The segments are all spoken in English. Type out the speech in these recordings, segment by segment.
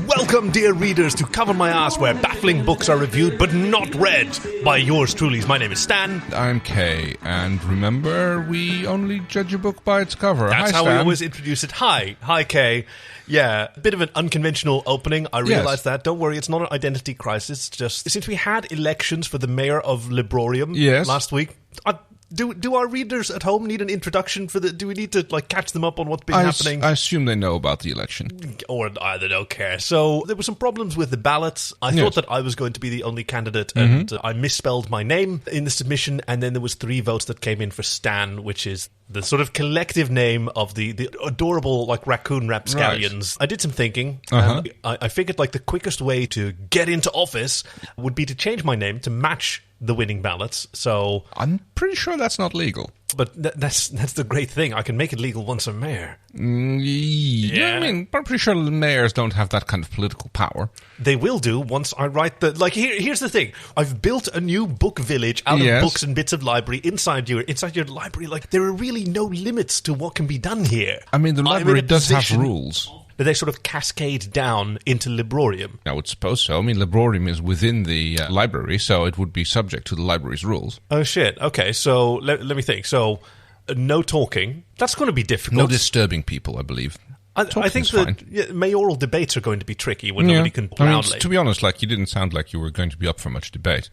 Welcome, dear readers, to Cover My Ass, where baffling books are reviewed but not read by yours truly. My name is Stan. I'm Kay, and remember, we only judge a book by its cover. That's Hi, how Stan. we always introduce it. Hi, Kay. Yeah, a bit of an unconventional opening. I realise that. Don't worry, it's not an identity crisis. Just since we had elections for the mayor of Librorium last week, do our readers at home need an introduction for the? Do we need to catch them up on what's been happening? I assume they know about the election, or either don't care. So there were some problems with the ballots. I thought that I was going to be the only candidate, and I misspelled my name in the submission. And then there was 3 votes that came in for Stan, which is the sort of collective name of the adorable raccoon rapscallions. Right. I did some thinking. I figured the quickest way to get into office would be to change my name to match the winning ballots. So I'm pretty sure that's not legal. But that's the great thing. I can make it legal once I'm mayor. Yeah, I mean, I'm pretty sure mayors don't have that kind of political power. They will do once I write the... here's the thing. I've built a new book village out of books and bits of library inside your library. There are really no limits to what can be done here. I mean, the library does have rules. But they sort of cascade down into Librorium. I would suppose so. I mean, Librorium is within the library, so it would be subject to the library's rules. Oh, shit. Okay, so let me think. So, no talking. That's going to be difficult. No disturbing people, I believe. I think that mayoral debates are going to be tricky when nobody can loudly. I mean, to be honest, you didn't sound like you were going to be up for much debate.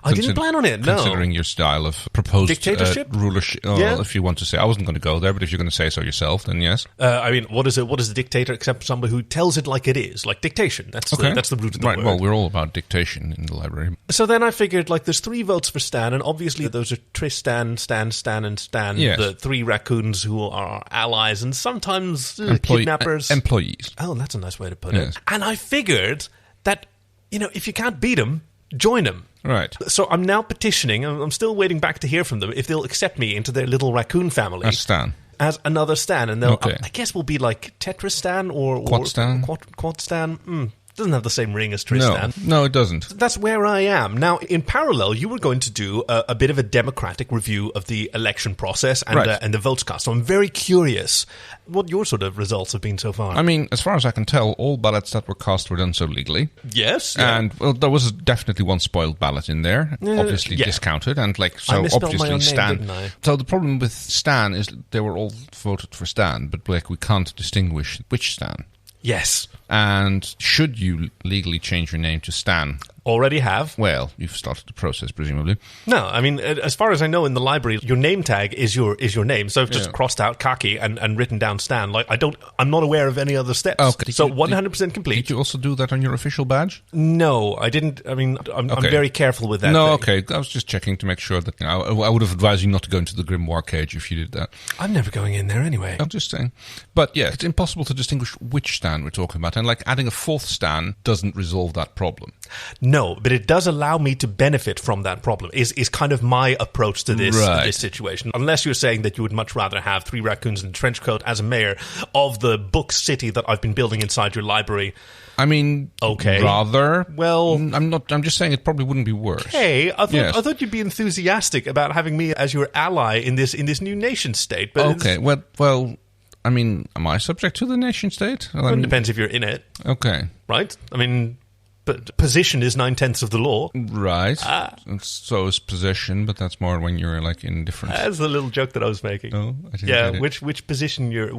I didn't plan on it, no. Considering your style of proposed dictatorship? Rulership, if you want to say. I wasn't going to go there, but if you're going to say so yourself, then yes. I mean, what is a dictator except somebody who tells it like it is? Like dictation. That's the root of the word. Well, we're all about dictation in the library. So then I figured, there's 3 votes for Stan, and obviously those are Tristan, Stan, and Stan, the 3 raccoons who are allies, and sometimes kidnappers. Employees. Oh, that's a nice way to put it. And I figured that, if you can't beat them, join them. Right. So I'm now petitioning, and I'm still waiting back to hear from them, if they'll accept me into their little raccoon family. As Stan. As another Stan. And they'll, I guess we'll be like Tetris Stan or Quad Stan. Quad Stan. Doesn't have the same ring as Tristan. No, it doesn't. That's where I am. Now, in parallel, you were going to do a bit of a democratic review of the election process and the votes cast. So I'm very curious what your sort of results have been so far. I mean, as far as I can tell, all ballots that were cast were done so legally. Yes. And there was definitely one spoiled ballot in there, obviously discounted. And I misspelled obviously my own Stan. name, didn't I? So the problem with Stan is they were all voted for Stan, but we can't distinguish which Stan. Yes. And should you legally change your name to Stan? Already have. Well, you've started the process, presumably. No, I mean, as far as I know in the library, your name tag is your name. So I've just crossed out Kaki and written down Stan. I'm not aware of any other steps. Okay. So 100% complete. Did you also do that on your official badge? No, I didn't. I mean, I'm very careful with that. No, thing. okay. I was just checking to make sure that, I would have advised you not to go into the grimoire cage if you did that. I'm never going in there anyway. I'm just saying. But yeah, it's impossible to distinguish which Stan we're talking about. And adding a 4th Stan doesn't resolve that problem. No, but it does allow me to benefit from that problem, is kind of my approach to this situation. Unless you're saying that you would much rather have 3 raccoons in a trench coat as a mayor of the book city that I've been building inside your library. I mean, rather. Well, I'm just saying it probably wouldn't be worse. Okay, I thought you'd be enthusiastic about having me as your ally in this new nation state. But okay, well, I mean, am I subject to the nation state? Well, it depends if you're in it. Okay. Right? I mean, but position is 9/10 of the law. Right. And so is possession, but that's more when you're in different... That's the little joke that I was making. Oh, I didn't get it. Which position you're...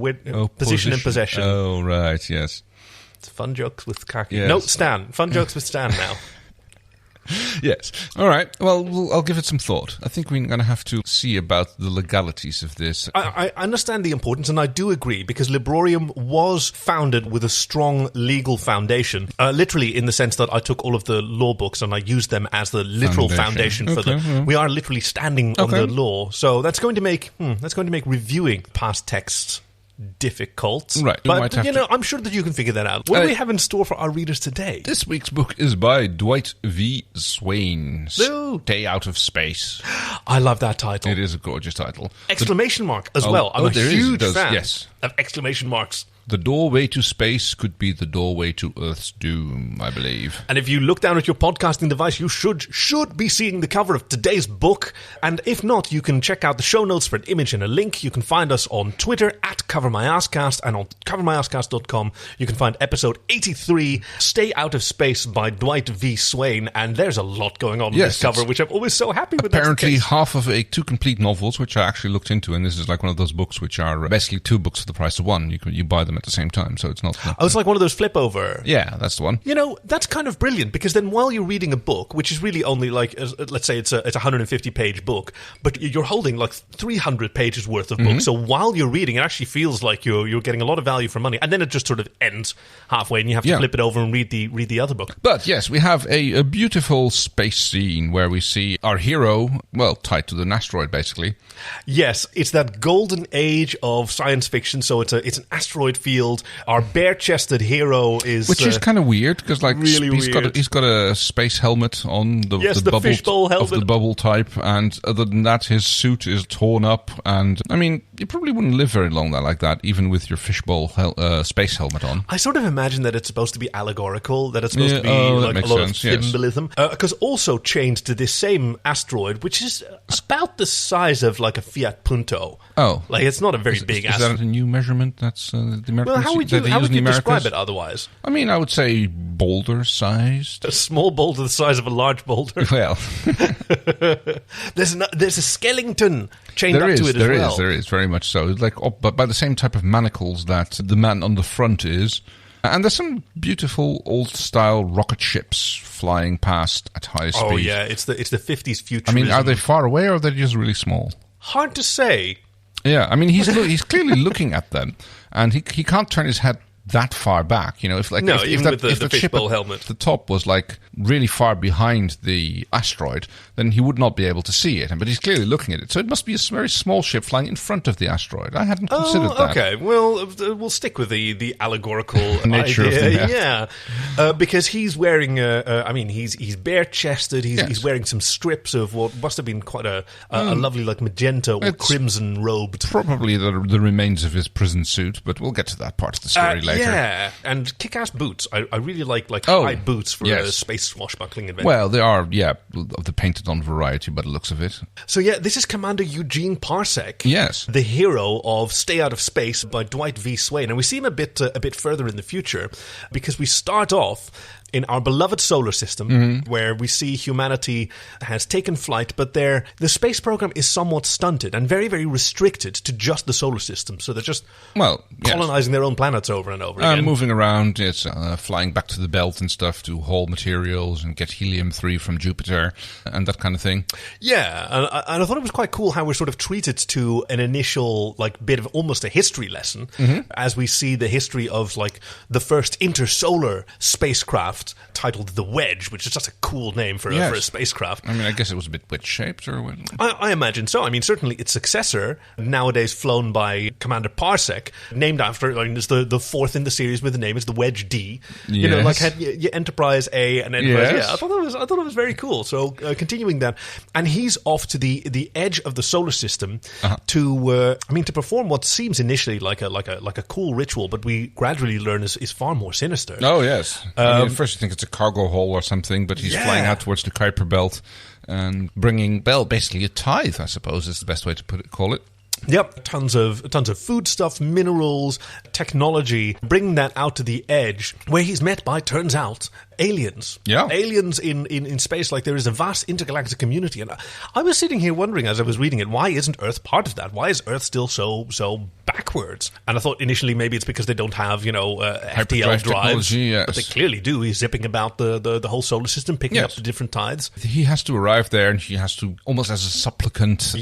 position and possession. Oh, right, yes. It's fun jokes with Kaki. Yes. No, Stan. Fun jokes with Stan now. Yes. All right. Well, I'll give it some thought. I think we're going to have to see about the legalities of this. I understand the importance, and I do agree, because Librorium was founded with a strong legal foundation, literally in the sense that I took all of the law books and I used them as the literal foundation for them. Yeah. We are literally standing on the law. So that's going to make reviewing past texts difficult. Right. But, I'm sure that you can figure that out. What do we have in store for our readers today? This week's book is by Dwight v. Swain. Stay Out of Space. I love that title. It is a gorgeous title. Exclamation mark as well. I'm a huge fan yes. of exclamation marks. The doorway to space could be the doorway to Earth's doom, I believe. And if you look down at your podcasting device, you should be seeing the cover of today's book. And if not, you can check out the show notes for an image and a link. You can find us on Twitter at CoverMyAssCast, and on CoverMyAssCast.com you can find episode 83, Stay Out of Space by Dwight v. Swain. And there's a lot going on with this cover, which I'm always so happy with. Apparently half of two complete novels, which I actually looked into, and this is like one of those books which are basically two books for the price of one. You buy them at the same time, so it's not... Oh, it's like one of those flip over. Yeah, that's the one. You know, that's kind of brilliant, because then while you're reading a book, which is really only like, let's say it's a 150-page book, but you're holding like 300 pages worth of books, so while you're reading, it actually feels like you're getting a lot of value for money, and then it just sort of ends halfway, and you have to flip it over and read the other book. But yes, we have a beautiful space scene where we see our hero, well, tied to an asteroid, basically. Yes, it's that golden age of science fiction, so it's an asteroid field. Our bare-chested hero is... Which is kind of weird, because like really he's got a space helmet on, the bubble, fishbowl helmet of the bubble type, and other than that, his suit is torn up, and I mean, you probably wouldn't live very long like that, even with your fishbowl space helmet on. I sort of imagine that it's supposed to be allegorical, that it's supposed to be like a lot of symbolism, because also chained to this same asteroid, which is about the size of like a Fiat Punto. Oh. Like, it's not a very big asteroid. Is that a new measurement? That's the American... Well, how would you describe it otherwise? I mean, I would say boulder-sized. A small boulder the size of a large boulder? Well. There's a skeleton chained up to it as well. There is, very much so. Like, but by the same type of manacles that the man on the front is. And there's some beautiful old-style rocket ships flying past at high speed. Oh, yeah, it's the 50s futurism. I mean, are they far away or are they just really small? Hard to say. Yeah, I mean, he's clearly looking at them, and he can't turn his head that far back, you know. If the fishbowl helmet, the top was like really far behind the asteroid, then he would not be able to see it. But he's clearly looking at it, so it must be a very small ship flying in front of the asteroid. I hadn't considered that. Okay, well, we'll stick with the allegorical nature idea. of the yeah, because he's wearing. I mean, he's bare chested. He's wearing some strips of what must have been quite a lovely like magenta or crimson robed. Probably the remains of his prison suit, but we'll get to that part of the story later. Yeah, and kick-ass boots. I really like high boots for a space swashbuckling adventure. Well, they are, of the painted-on variety by the looks of it. So yeah, this is Commander Eugene Parsec. Yes. The hero of Stay Out of Space by Dwight v. Swain. And we see him a bit further in the future, because we start off in our beloved solar system, where we see humanity has taken flight, but the space program is somewhat stunted and very, very restricted to just the solar system. So they're just colonizing their own planets over and over again. Moving around, it's flying back to the belt and stuff to haul materials and get helium-3 from Jupiter and that kind of thing. Yeah, and I thought it was quite cool how we're sort of treated to an initial like bit of almost a history lesson as we see the history of like the first intersolar spacecraft titled the Wedge, which is just a cool name for a spacecraft. I mean, I guess it was a bit wedge-shaped, or what? I imagine so. I mean, certainly its successor, nowadays flown by Commander Parsec, named after, I mean, it's the fourth in the series with the name, it's the Wedge D. Yes. You know, like had Enterprise A and Enterprise. Yes. Yeah, I thought it was very cool. So continuing that, and he's off to the edge of the solar system to perform what seems initially like a cool ritual, but we gradually learn is far more sinister. Oh yes. First you think it's a cargo hold or something, but he's flying out towards the Kuiper Belt and bringing, basically a tithe, I suppose is the best way to call it. Yep, tons of food stuff, minerals, technology, bringing that out to the edge, where he's met by, turns out, aliens. Yeah. Aliens in space. Like, there is a vast intergalactic community. And I was sitting here wondering as I was reading it, why isn't Earth part of that? Why is Earth still so backwards? And I thought initially maybe it's because they don't have, FTL drives. Yes. But they clearly do. He's zipping about the whole solar system, picking up the different tides. He has to arrive there, and he has to, almost as a supplicant,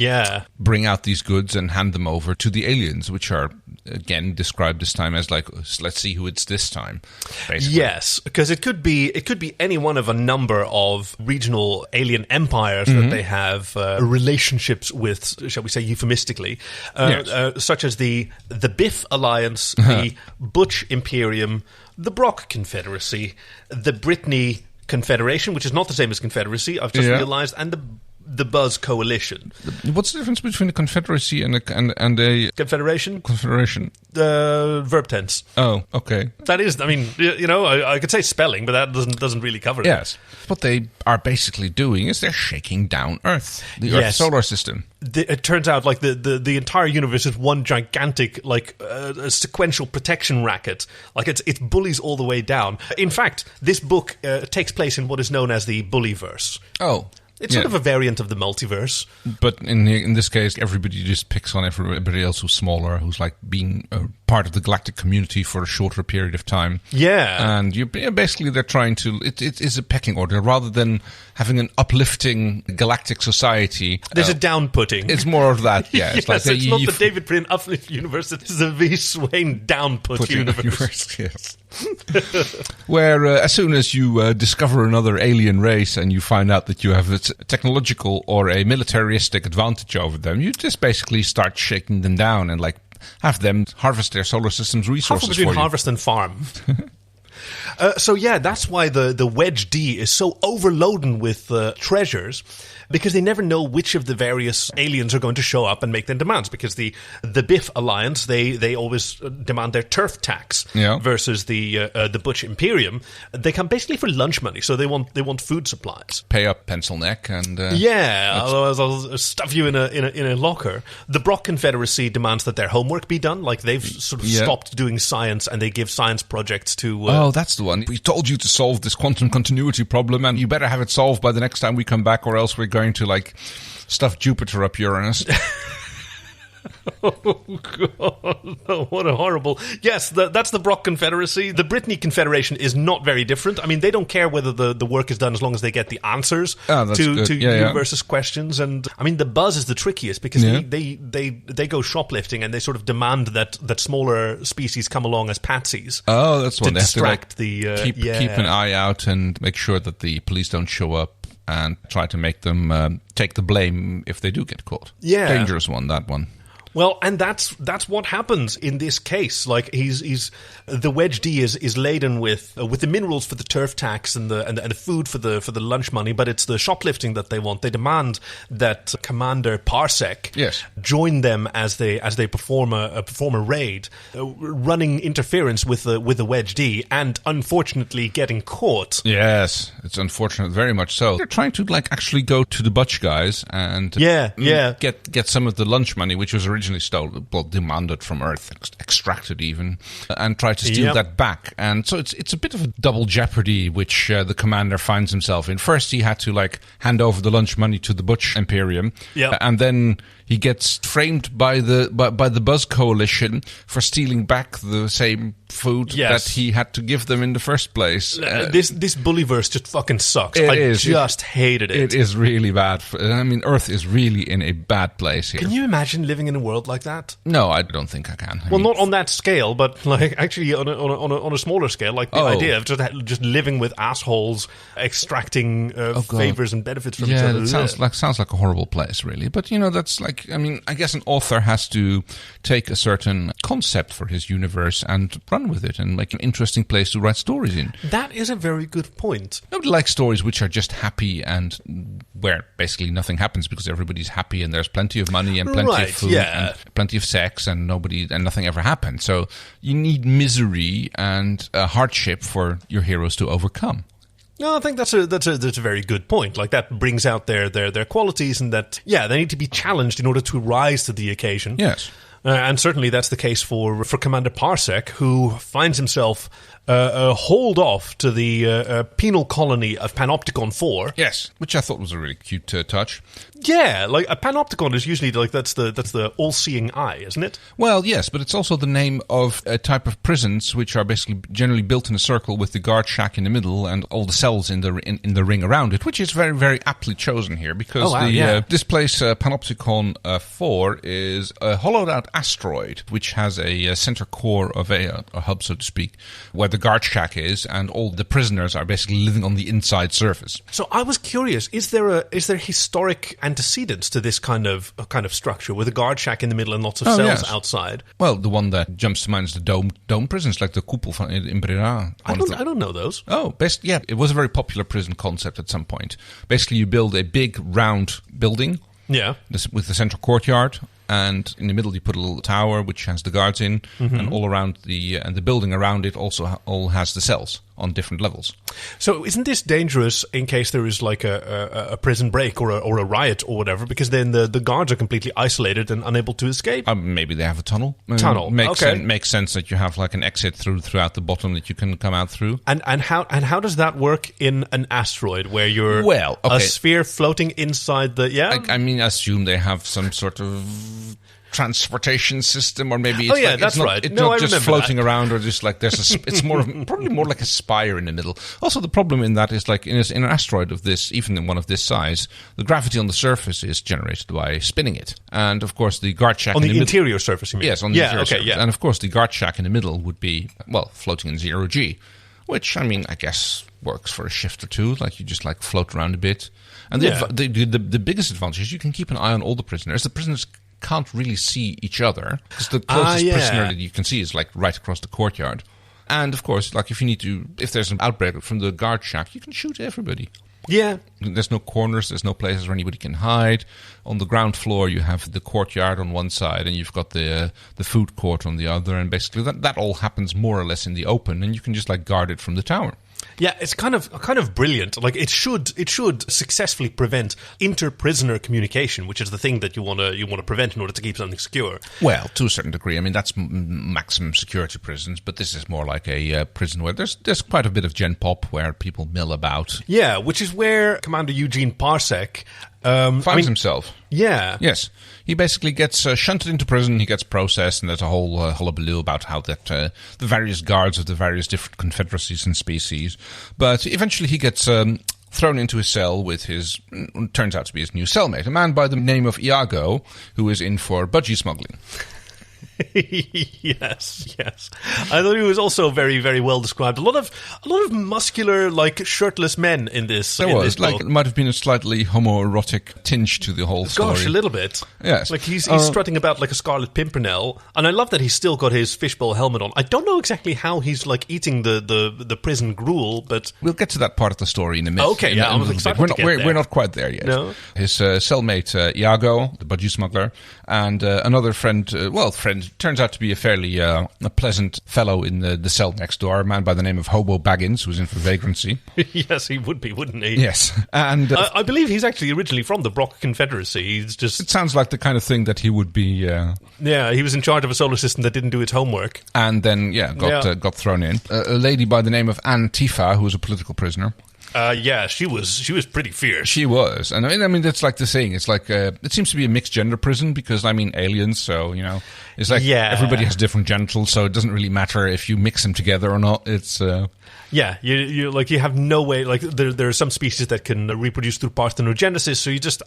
bring out these goods and hand them over to the aliens, which are, again, described this time as like, let's see who it's this time, basically. Yes, because it could be any one of a number of regional alien empires that they have relationships with, shall we say euphemistically, such as the Biff Alliance, the Butch Imperium, the Brock Confederacy, the Brittany Confederation, which is not the same as Confederacy, I've just realized, and the Buzz Coalition. What's the difference between a confederacy and a confederation? Confederation. Verb tense. Oh, okay. That is, I mean, I could say spelling, but that doesn't really cover it. Yes. What they are basically doing is they're shaking down Earth, the Earth solar system. It turns out like the entire universe is one gigantic a sequential protection racket. Like it bullies all the way down. In fact, this book takes place in what is known as the Bullyverse. Oh. It's sort of a variant of the multiverse. But in this case, everybody just picks on everybody else who's smaller, who's like being part of the galactic community for a shorter period of time. Yeah. And basically they're trying to... It is a pecking order. Rather than having an uplifting galactic society... There's a down-putting. It's more of that, yeah. It's not the David Brin uplift universe, it's the V. Swain down-put universe. Yes. Where as soon as you discover another alien race and you find out that you have a technological or a militaristic advantage over them, you just basically start shaking them down and have them harvest their solar system's resources between harvest and farm. So that's why the Wedgie is so overloaded with treasures, because they never know which of the various aliens are going to show up and make their demands. Because the Biff Alliance, they always demand their turf tax versus the Butch Imperium. They come basically for lunch money, so they want food supplies. Pay up, pencil neck, and otherwise I'll stuff you in a locker. The Brock Confederacy demands that their homework be done. Like they've sort of stopped doing science, and they give science projects to. That's the one. We told you to solve this quantum continuity problem, and you better have it solved by the next time we come back, or else we're going to stuff Jupiter up Uranus. Oh, God. What a horrible... Yes, that's the Brock Confederacy. The Brittany Confederation is not very different. I mean, they don't care whether the work is done as long as they get the answers to universe's questions. And, I mean, the Buzz is the trickiest because they go shoplifting and they sort of demand that smaller species come along as patsies. Oh, that's what they distract the... keep an eye out and make sure that the police don't show up and try to make them take the blame if they do get caught. Yeah. Dangerous one, that one. Well, and that's what happens in this case. Like he's the Wedgie is laden with the minerals for the turf tax and the food for the lunch money, but it's the shoplifting that they want. They demand that Commander Parsec join them as they perform a raid, running interference with the Wedgie and unfortunately getting caught. Yes, it's unfortunate, very much so. They're trying to actually go to the Butch guys and get some of the lunch money, which was originally stolen, demanded from Earth, extracted even, and try to steal that back. And so it's a bit of a double jeopardy which the commander finds himself in. First, he had to hand over the lunch money to the Butch Imperium, and then he gets framed by the Buzz Coalition for stealing back the same food that he had to give them in the first place. This Bullyverse just fucking sucks. I just hated it. It is really bad. I mean, Earth is really in a bad place here. Can you imagine living in a world like that? No, I don't think I can. Well, not on that scale, but actually on a smaller scale. Like the idea of just living with assholes extracting favors and benefits from each other. Yeah, it sounds like a horrible place, really. But that's I guess an author has to take a certain concept for his universe and run with it and make an interesting place to write stories in. That is a very good point. Nobody likes stories which are just happy and where basically nothing happens because everybody's happy and there's plenty of money and plenty of food and plenty of sex and nothing ever happens. So you need misery and hardship for your heroes to overcome. No, I think that's a very good point. Like that brings out their qualities, and that they need to be challenged in order to rise to the occasion. Yes, and certainly that's the case for Commander Parsec, who finds himself hauled off to the penal colony of Panopticon IV. Yes, which I thought was a really cute touch. Yeah, like a Panopticon is usually that's the all-seeing eye, isn't it? Well, yes, but it's also the name of a type of prisons which are basically generally built in a circle with the guard shack in the middle and all the cells in the ring around it, which is very, very aptly chosen here because this place, Panopticon IV, is a hollowed-out asteroid which has a center core of a hub, so to speak, where the the guard shack is, and all the prisoners are basically living on the inside surface. So I was curious: is there historic antecedents to this kind of structure with a guard shack in the middle and lots of cells outside? Well, the one that jumps to mind is the dome prisons, like the Koepel in Brera. I don't know those. Oh, it was a very popular prison concept at some point. Basically, you build a big round building. Yeah. With the central courtyard, and in the middle you put a little tower which has the guards in, and all around the building around it also all has the cells on different levels. So isn't this dangerous in case there is like a prison break or a riot or whatever? Because then the guards are completely isolated and unable to escape. Maybe they have a tunnel. Makes sense that you have like an exit throughout the bottom that you can come out through. And how does that work in an asteroid where you're a sphere floating inside the I assume they have some sort of transportation system, or maybe that's right. It's not just floating around, or just like it's probably more like a spire in the middle. Also, the problem in that is like in an asteroid of this, even in one of this size, the gravity on the surface is generated by spinning it, and of course the guard shack on the interior surface. You mean? Yes, on the interior surface, and of course the guard shack in the middle would be floating in 0G, which I guess works for a shift or two. Like you just like float around a bit, and the biggest advantage is you can keep an eye on all the prisoners. The prisoners can't really see each other because the closest prisoner that you can see is like right across the courtyard. And of course, like if there's an outbreak from the guard shack, you can shoot everybody. Yeah. There's no corners, there's no places where anybody can hide. On the ground floor, you have the courtyard on one side, and you've got the food court on the other, and basically that all happens more or less in the open, and you can just like guard it from the tower. Yeah, it's kind of brilliant. Like it should successfully prevent inter-prisoner communication, which is the thing that you want to prevent in order to keep something secure. Well, to a certain degree. That's maximum security prisons, but this is more like a prison where there's quite a bit of gen pop where people mill about. Yeah, which is where Commander Eugene Parsec finds himself. Yeah. Yes. He basically gets shunted into prison, he gets processed, and there's a whole hullabaloo about how that the various guards of the various different confederacies and species. But eventually he gets thrown into his cell with his, turns out to be his new cellmate, a man by the name of Iago, who is in for budgie smuggling. Yes. I thought he was also very, very well described. A lot of muscular, like shirtless men in this. There was it might have been a slightly homoerotic tinge to the whole story. Gosh, a little bit. Yes, like he's strutting about like a Scarlet Pimpernel, and I love that he's still got his fishbowl helmet on. I don't know exactly how he's like eating the prison gruel, but we'll get to that part of the story in a minute. Okay, I was excited. We're not quite there yet. No, his cellmate Iago, the budgie smuggler, and another friend. Turns out to be a fairly a pleasant fellow in the cell next door, a man by the name of Hobo Baggins, who's in for vagrancy. Yes, he would be, wouldn't he? Yes, and I believe he's actually originally from the Brock Confederacy. It sounds like the kind of thing that he would be. Yeah, he was in charge of a solar system that didn't do its homework, and then got thrown in. A lady by the name of Antifa, who was a political prisoner. She was pretty fierce. She was, and I mean that's like the thing. It's like it seems to be a mixed gender prison because aliens. So it's like everybody has different genitals, so it doesn't really matter if you mix them together or not. It's you have no way. Like there are some species that can reproduce through parthenogenesis, so you just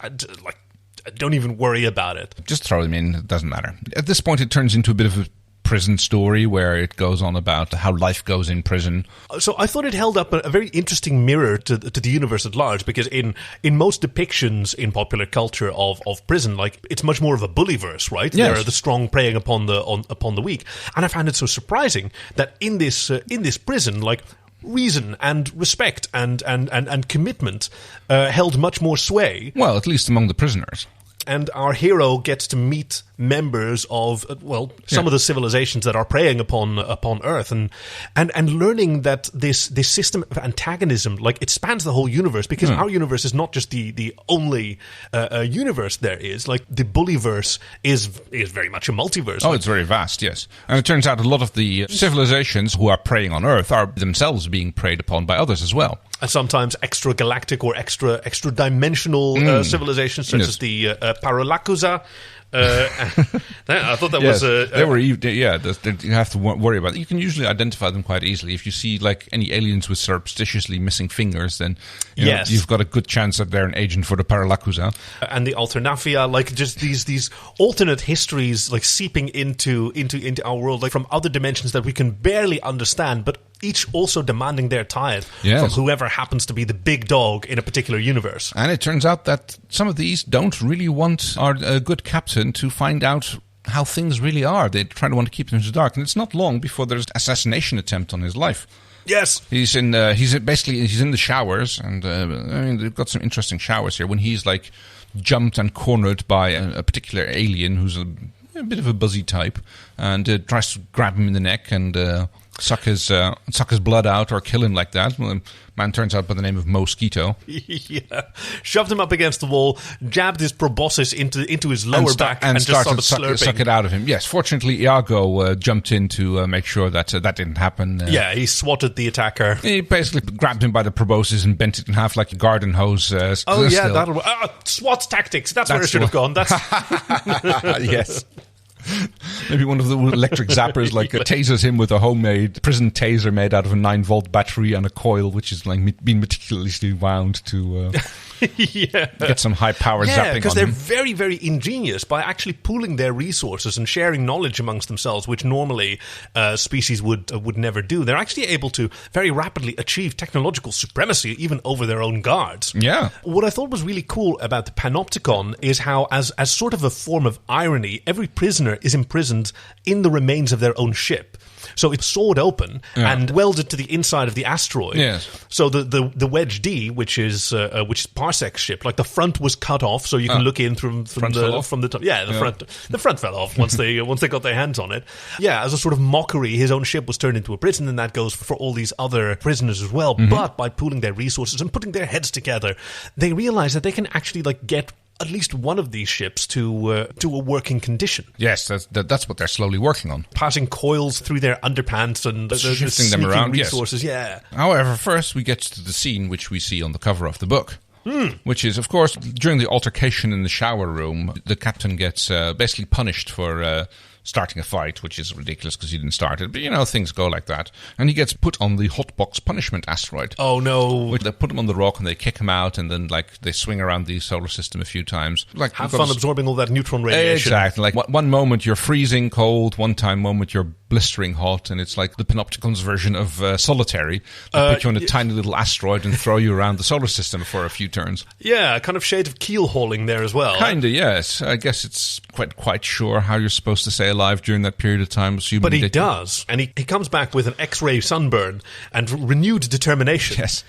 don't even worry about it. Just throw them in. It doesn't matter. At this point, it turns into a bit of a prison story where it goes on about how life goes in prison. So I thought it held up a very interesting mirror to the universe at large, because in most depictions in popular culture of prison, like it's much more of a bullyverse, right? Yes. There are the strong preying upon the weak, and I find it so surprising that in this prison, like reason and respect and commitment held much more sway. Well, at least among the prisoners. And our hero gets to meet members of some of the civilizations that are preying upon Earth, and learning that this system of antagonism, like it spans the whole universe, because our universe is not just the only universe there is. Like the bullyverse is very much a multiverse. Oh, it's very vast, yes. And it turns out a lot of the civilizations who are preying on Earth are themselves being preyed upon by others as well. And sometimes extra-galactic or extra-dimensional civilizations, such as the Paralakusa, I thought that was they were. You have to worry about it. You can usually identify them quite easily. If you see like any aliens with surreptitiously missing fingers, then you've got a good chance that they're an agent for the Paralakusa. And the Alternafia, like just these alternate histories, like seeping into our world, like from other dimensions that we can barely understand, but each also demanding their tithe from whoever happens to be the big dog in a particular universe. And it turns out that some of these don't really want our good captain to find out how things really are. They try to want to keep him in the dark. And it's not long before there's an assassination attempt on his life. Yes. He's in the showers, and they've got some interesting showers here when he's like jumped and cornered by a particular alien who's a bit of a buzzy type, and tries to grab him in the neck and suck his blood out or kill him like that. Well, man turns out by the name of Mosquito. Yeah, shoved him up against the wall, jabbed his proboscis into his lower back, and just started slurping. Suck it out of him. Yes, fortunately, Iago jumped in to make sure that that didn't happen. He swatted the attacker. He basically grabbed him by the proboscis and bent it in half like a garden hose. SWAT tactics. That's where it should have gone. That's yes. Maybe one of the electric zappers like tasers him with a homemade prison taser made out of a 9-volt battery and a coil, which is like been meticulously wound to get some high-powered zapping on him. Because they're very, very ingenious by actually pooling their resources and sharing knowledge amongst themselves, which normally species would never do. They're actually able to very rapidly achieve technological supremacy even over their own guards. Yeah. What I thought was really cool about the Panopticon is how, as sort of a form of irony, every prisoner is imprisoned in the remains of their own ship. So it's sawed open and welded to the inside of the asteroid. Yes. So the Wedge D, which is Parsec's ship, like the front was cut off, so you can look in from the top. Yeah, the front fell off once they got their hands on it. Yeah, as a sort of mockery, his own ship was turned into a prison, and that goes for all these other prisoners as well. Mm-hmm. But by pooling their resources and putting their heads together, they realize that they can actually like get at least one of these ships to a working condition. Yes, that's what they're slowly working on. Passing coils through their underpants and shifting them around. Resources. Yes. Yeah. However, first we get to the scene which we see on the cover of the book. Which is, of course, during the altercation in the shower room, the captain gets basically punished for starting a fight, which is ridiculous because he didn't start it. But, things go like that. And he gets put on the hotbox punishment asteroid. Oh, no. They put him on the rock and they kick him out, and then, they swing around the solar system a few times. Have fun absorbing all that neutron radiation. Exactly. One moment you're freezing cold, one moment you're blistering hot, and it's like the Panopticon's version of Solitary. They put you on a tiny little asteroid and throw you around the solar system for a few turns. Yeah, kind of shade of keel hauling there as well. Kinda, yes. I guess it's quite sure how you're supposed to stay alive during that period of time. But he does, and he comes back with an X-ray sunburn and renewed determination. Yes.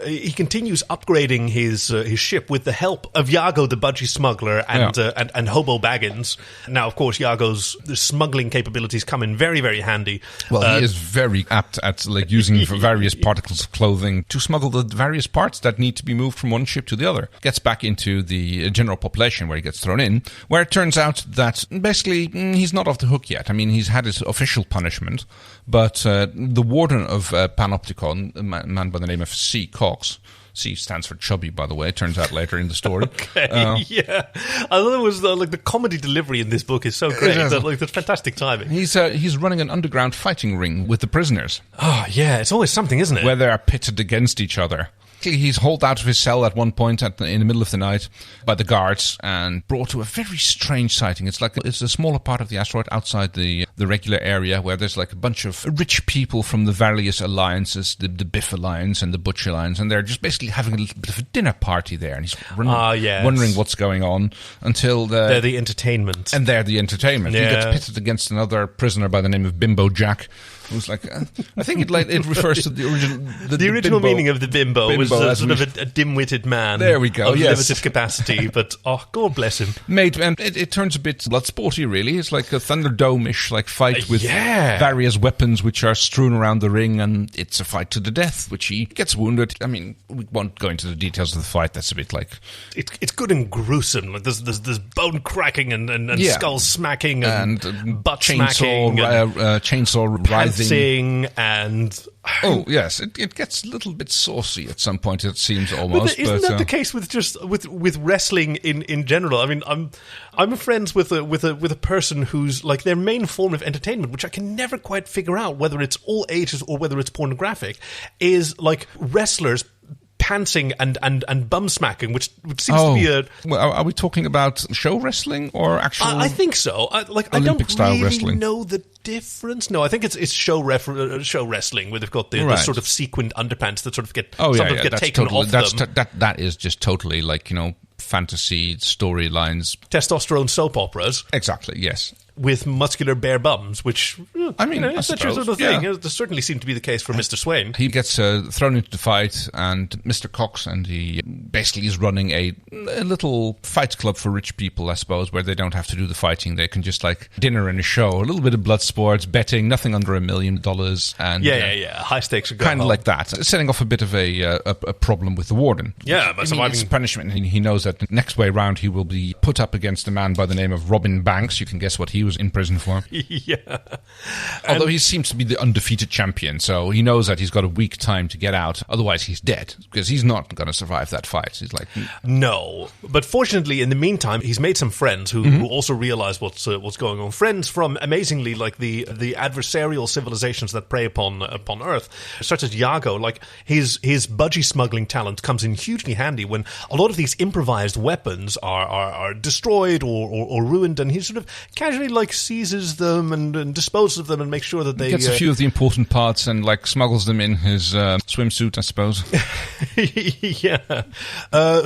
He continues upgrading his ship with the help of Iago the budgie smuggler and Hobo Baggins. Now, of course, Iago's smuggling capabilities come in very, very handy. Well, he is very apt at using various particles of clothing to smuggle the various parts that need to be moved from one ship to the other. Gets back into the general population where he gets thrown in, where it turns out that basically he's not off the hook yet. I mean, he's had his official punishment, but the warden of Panopticon, a man by the name of C. Cox, C stands for chubby, by the way, it turns out later in the story. Okay, yeah. I thought it was the comedy delivery in this book is so great. That's fantastic timing. He's running an underground fighting ring with the prisoners. Oh, yeah, it's always something, isn't it? Where they are pitted against each other. He's hauled out of his cell at one point in the middle of the night by the guards and brought to a very strange sighting. It's a smaller part of the asteroid outside the regular area where there's a bunch of rich people from the various alliances, the Biff Alliance and the Butch Alliance, and they're just basically having a little bit of a dinner party there. And he's wondering what's going on until they're the entertainment. And they're the entertainment. Yeah. He gets pitted against another prisoner by the name of Bimbo Jack. It was I think it refers to the original... The original meaning of the bimbo was sort of a dim-witted man. There we go, of limited capacity, but God bless him. Mate, it turns a bit bloodsporty, really. It's like a Thunderdome-ish fight with various weapons which are strewn around the ring, and it's a fight to the death, which he gets wounded. I mean, we won't go into the details of the fight. That's a bit like... It's good and gruesome. There's bone cracking and skull smacking and butt smacking. Chainsaw writhing. And Oh yes, it gets a little bit saucy at some point. It seems almost. Isn't that the case with wrestling in general? I mean, I'm friends with a person who's like their main form of entertainment, which I can never quite figure out whether it's all ages or whether it's pornographic, is like wrestlers pantsing and bum smacking, which seems to be a... Well, are we talking about show wrestling or actual... I think so. I don't really know the difference. No, I think it's show wrestling, where they've got the sort of sequined underpants that sort of get taken off them. That is just totally like, fantasy storylines. Testosterone soap operas. Exactly, yes. With muscular bare bums, which, I such a sort of thing. It certainly seemed to be the case for Mr. Swain. He gets thrown into the fight, and Mr. Cox, and he basically is running a little fight club for rich people, I suppose, where they don't have to do the fighting. They can just, like, dinner and a show, a little bit of blood sports, betting, nothing under $1 million. And high stakes are kind of like that. Setting off a bit of a problem with the warden. Yeah, but surviving... It's punishment. He knows that the next way round he will be put up against a man by the name of Robin Banks. You can guess what he was in prison for. Yeah. Although he seems to be the undefeated champion, so he knows that he's got a week time to get out. Otherwise, he's dead, because he's not going to survive that fight. He's like... No. But fortunately, in the meantime, he's made some friends who also realize what's going on. Friends from, amazingly, like the adversarial civilizations that prey upon Earth, such as Iago. Like, his budgie smuggling talent comes in hugely handy when a lot of these improvised weapons are destroyed or ruined, and he sort of casually, like, seizes them and disposes of them and makes sure that they... Gets a few of the important parts and, like, smuggles them in his swimsuit, I suppose. Yeah.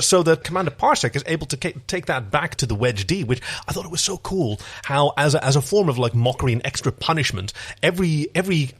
So that Commander Parsec is able to take that back to the Wedgie, which I thought it was so cool how, as a form of, like, mockery and extra punishment, every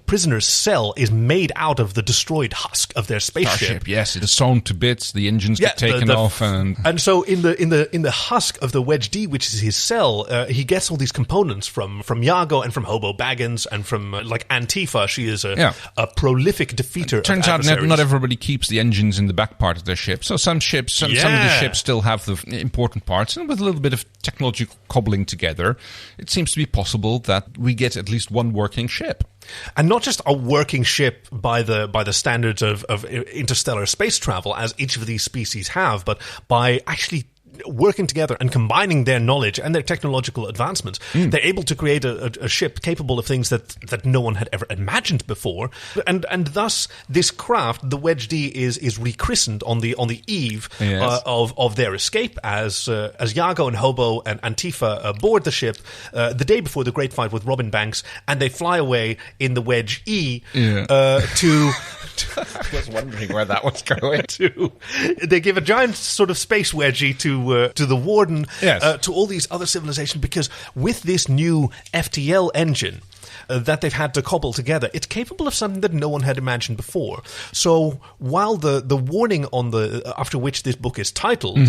prisoner's cell is made out of the destroyed husk of their spaceship. Yes, it's sewn to bits, the engines get taken off. And so in the husk of the Wedgie, which is his cell, he gets all these components from Iago and from Hobo Baggins and from like Antifa. She is a prolific defeater. Turns out not everybody keeps the engines in the back part of their ship. So some of the ships still have the important parts, and with a little bit of technology cobbling together, it seems to be possible that we get at least one working ship. And not just a working ship by the standards of interstellar space travel, as each of these species have, but by actually working together and combining their knowledge and their technological advancements, they're able to create a ship capable of things that no one had ever imagined before, and thus this craft, the Wedgie, is rechristened on the eve of their escape as Iago and Hobo and Antifa board the ship the day before the great fight with Robin Banks, and they fly away in the Wedgie to. I was wondering where that was going. They give a giant sort of space wedgie to the warden, to all these other civilizations, because with this new FTL engine that they've had to cobble together, it's capable of something that no one had imagined before. So while the warning on after which this book is titled,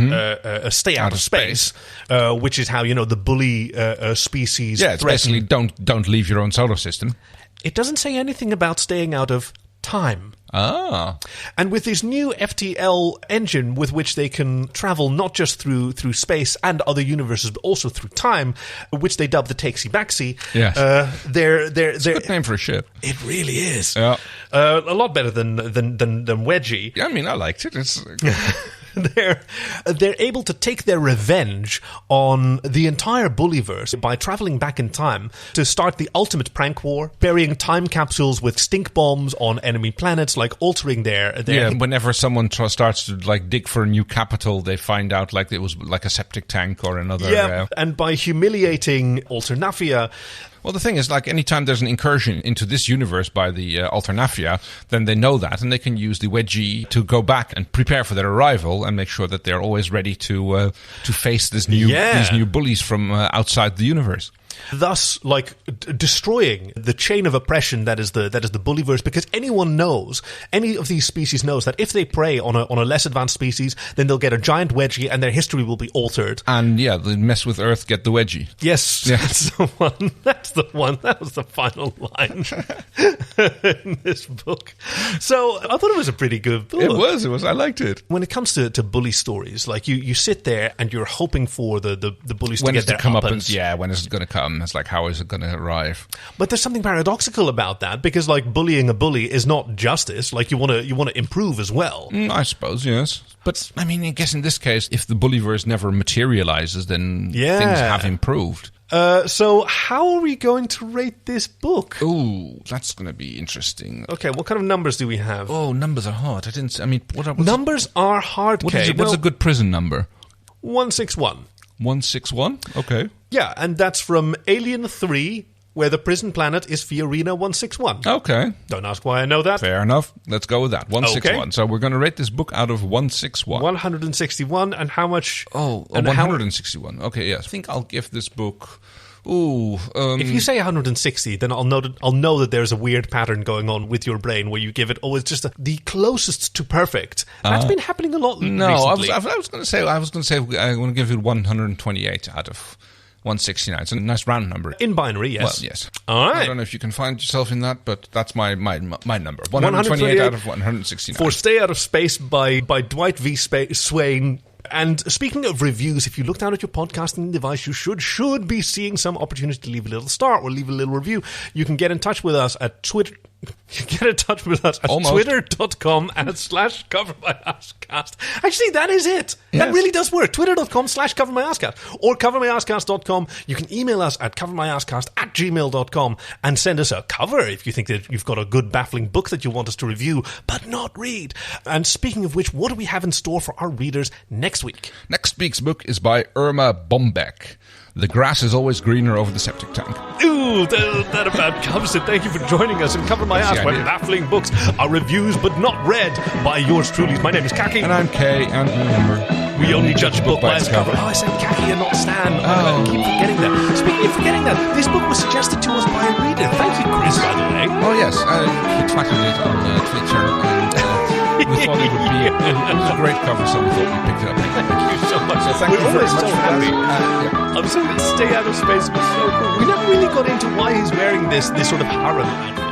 "Stay out of space," which is how the bully species. Yeah, it's basically don't leave your own solar system. It doesn't say anything about staying out of time. And with this new FTL engine with which they can travel not just through space and other universes, but also through time, which they dub the Takesy Backsy. Yes. It's a good name for a ship. It really is. Yeah. A lot better than Wedgie. Yeah, I mean, I liked it. It's... They're able to take their revenge on the entire Bullyverse by traveling back in time to start the ultimate prank war, burying time capsules with stink bombs on enemy planets, like altering their... Yeah, whenever someone starts to like dig for a new capital, they find out like it was like a septic tank or another... Yeah, and by humiliating Alternafia... Well, the thing is, like, anytime there's an incursion into this universe by the Alternafia, then they know that, and they can use the Wedgie to go back and prepare for their arrival and make sure that they're always ready to face these new bullies from outside the universe. Thus, like, destroying the chain of oppression that is the Bullyverse, because any of these species knows that if they prey on a less advanced species, then they'll get a giant Wedgie and their history will be altered. And yeah, they mess with Earth, get the Wedgie. Yes, that's the one. That's the one. That was the final line in this book. So I thought it was a pretty good book. It was. I liked it. When it comes to bully stories, like you sit there and you're hoping for the bullies to get their uppance. When is it going to come come. It's like, how is it going to arrive? But there's something paradoxical about that, because like bullying a bully is not justice. Like you want to improve as well. I suppose, yes. But I mean, I guess in this case, if the bullyverse never materializes, then things have improved. So how are we going to rate this book? Ooh, that's going to be interesting. Okay, what kind of numbers do we have? Oh, numbers are hard. Numbers are hard, Kay. What's a good prison number? 161. 161? Okay. Yeah, and that's from Alien 3, where the prison planet is Fiorina 161. Okay. Don't ask why I know that. Fair enough. Let's go with that. 161. Okay. So we're going to rate this book out of 161. 161, and how much? 161. Okay, yes. I think I'll give this book... if you say 160, then I'll know that there's a weird pattern going on with your brain where you give it always just the closest to perfect. That's been happening a lot recently. I was going to say I'm going to give it 128 out of 169. It's a nice round number. In binary, yes. Well, yes. All right. I don't know if you can find yourself in that, but that's my number. 128 out of 169. For Stay Out of Space by Dwight v. Swain. And speaking of reviews, if you look down at your podcasting device, you should be seeing some opportunity to leave a little star or leave a little review. You can get in touch with us at Twitter. Twitter.com/covermyasscast. Actually, that is it. Yes. That really does work. Twitter.com/covermyasscast or covermyasscast.com. You can email us at covermyasscast@gmail.com and send us a cover if you think that you've got a good, baffling book that you want us to review but not read. And speaking of which, what do we have in store for our readers next week? Next week's book is by Irma Bombeck. The grass is always greener over the septic tank. Ooh, that about covers it. Thank you for joining us and Cover My Ass, where baffling books are reviews but not read by yours truly. My name is Kaki. And I'm Kay, and remember, we only judge a book by its cover. Oh, I said Kaki and not Stan. I keep forgetting that. Speaking of forgetting that, this book was suggested to us by a reader. Thank you, Chris, by the way. Oh, yes. He tweeted it on Twitter, and we thought it would be it was a great cover, so we thought we'd pick it up. Thank you so much. So thank you very much so happy. I'm so Stay Out of Space was so cool. We never really got into why he's wearing this sort of harem outfit.